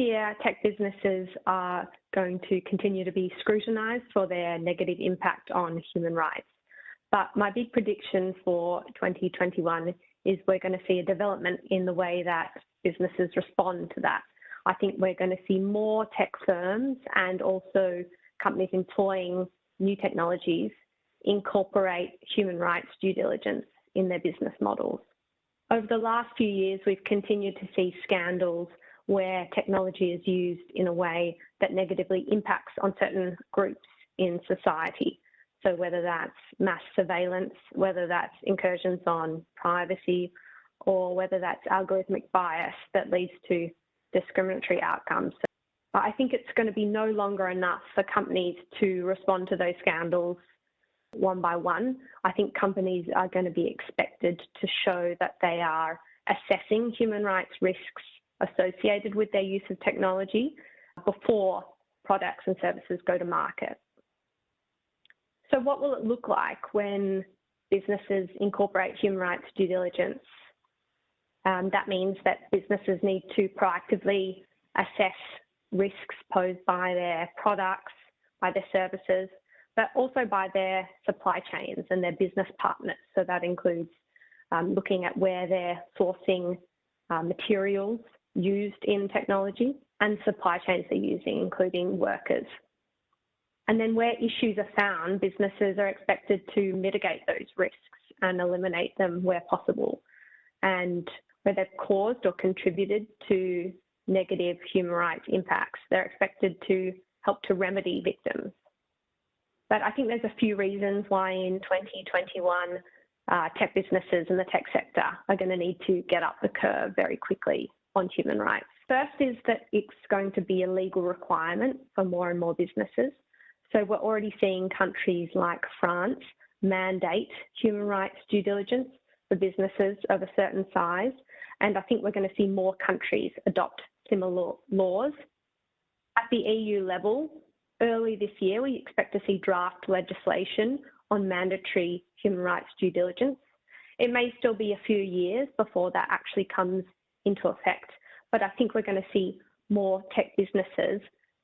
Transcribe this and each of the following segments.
year, tech businesses are going to continue to be scrutinised for their negative impact on human rights. But my big prediction for 2021 is we're going to see a development in the way that businesses respond to that. I think we're going to see more tech firms and also companies employing new technologies incorporate human rights due diligence in their business models. Over the last few years, we've continued to see scandals where technology is used in a way that negatively impacts on certain groups in society. So whether that's mass surveillance, whether that's incursions on privacy, or whether that's algorithmic bias that leads to discriminatory outcomes. So I think it's going to be no longer enough for companies to respond to those scandals one by one. I think companies are going to be expected to show that they are assessing human rights risks associated with their use of technology before products and services go to market. So what will it look like when businesses incorporate human rights due diligence? That means that businesses need to proactively assess risks posed by their products, by their services, but also by their supply chains and their business partners. So that includes looking at where they're sourcing materials used in technology and supply chains they're using, including workers. And then where issues are found, businesses are expected to mitigate those risks and eliminate them where possible. And where they've caused or contributed to negative human rights impacts, they're expected to help to remedy victims. But I think there's a few reasons why in 2021, tech businesses and the tech sector are going to need to get up the curve very quickly on human rights. First is that it's going to be a legal requirement for more and more businesses. So we're already seeing countries like France mandate human rights due diligence for businesses of a certain size. And I think we're going to see more countries adopt similar laws. At the EU level, early this year, we expect to see draft legislation on mandatory human rights due diligence. It may still be a few years before that actually comes into effect, but I think we're going to see more tech businesses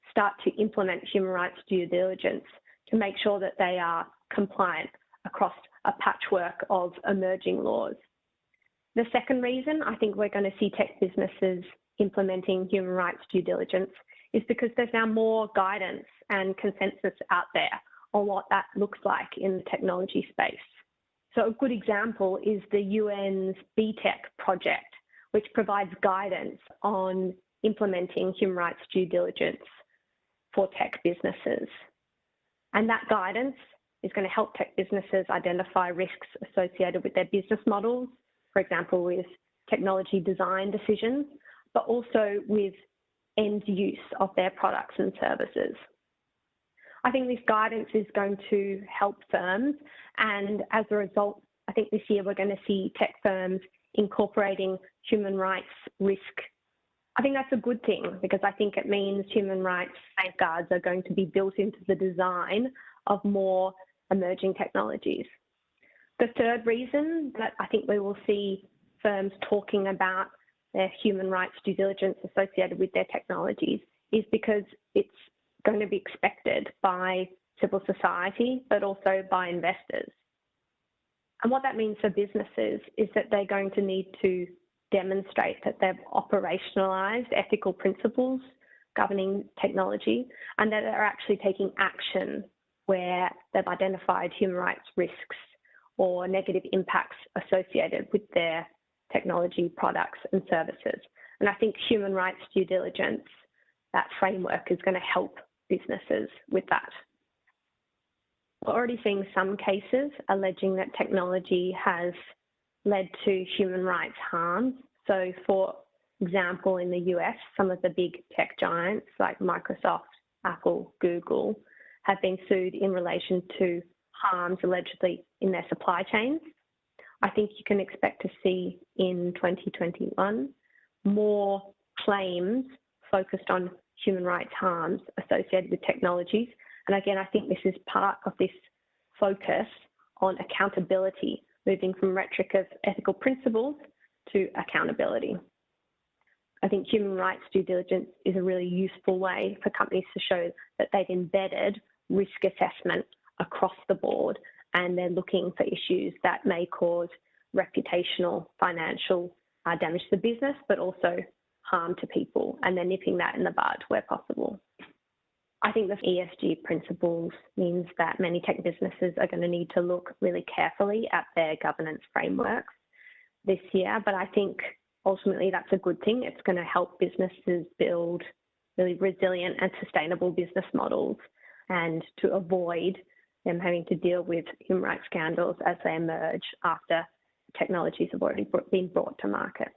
start to implement human rights due diligence to make sure that they are compliant across a patchwork of emerging laws. The second reason I think we're going to see tech businesses implementing human rights due diligence is because there's now more guidance and consensus out there on what that looks like in the technology space. So a good example is the UN's BTEC project, which provides guidance on implementing human rights due diligence for tech businesses. And that guidance is going to help tech businesses identify risks associated with their business models, for example, with technology design decisions, but also with end use of their products and services. I think this guidance is going to help firms, and as a result, I think this year we're going to see tech firms incorporating human rights risk. I think that's a good thing because I think it means human rights safeguards are going to be built into the design of more emerging technologies. The third reason that I think we will see firms talking about their human rights due diligence associated with their technologies is because it's going to be expected by civil society, but also by investors. And what that means for businesses is that they're going to need to demonstrate that they've operationalized ethical principles governing technology and that they're actually taking action where they've identified human rights risks or negative impacts associated with their technology products and services. And I think human rights due diligence, that framework, is going to help businesses with that. We're already seeing some cases alleging that technology has led to human rights harms. So for example, in the US, some of the big tech giants like Microsoft, Apple, Google have been sued in relation to harms allegedly in their supply chains. I think you can expect to see in 2021 more claims focused on human rights harms associated with technologies. And again, I think this is part of this focus on accountability, moving from rhetoric of ethical principles to accountability. I think human rights due diligence is a really useful way for companies to show that they've embedded risk assessment across the board and they're looking for issues that may cause reputational, financial damage to the business, but also harm to people, and they're nipping that in the bud where possible. I think the ESG principles means that many tech businesses are going to need to look really carefully at their governance frameworks this year, but I think ultimately that's a good thing. It's going to help businesses build really resilient and sustainable business models and to avoid them having to deal with human rights scandals as they emerge after technologies have already been brought to market.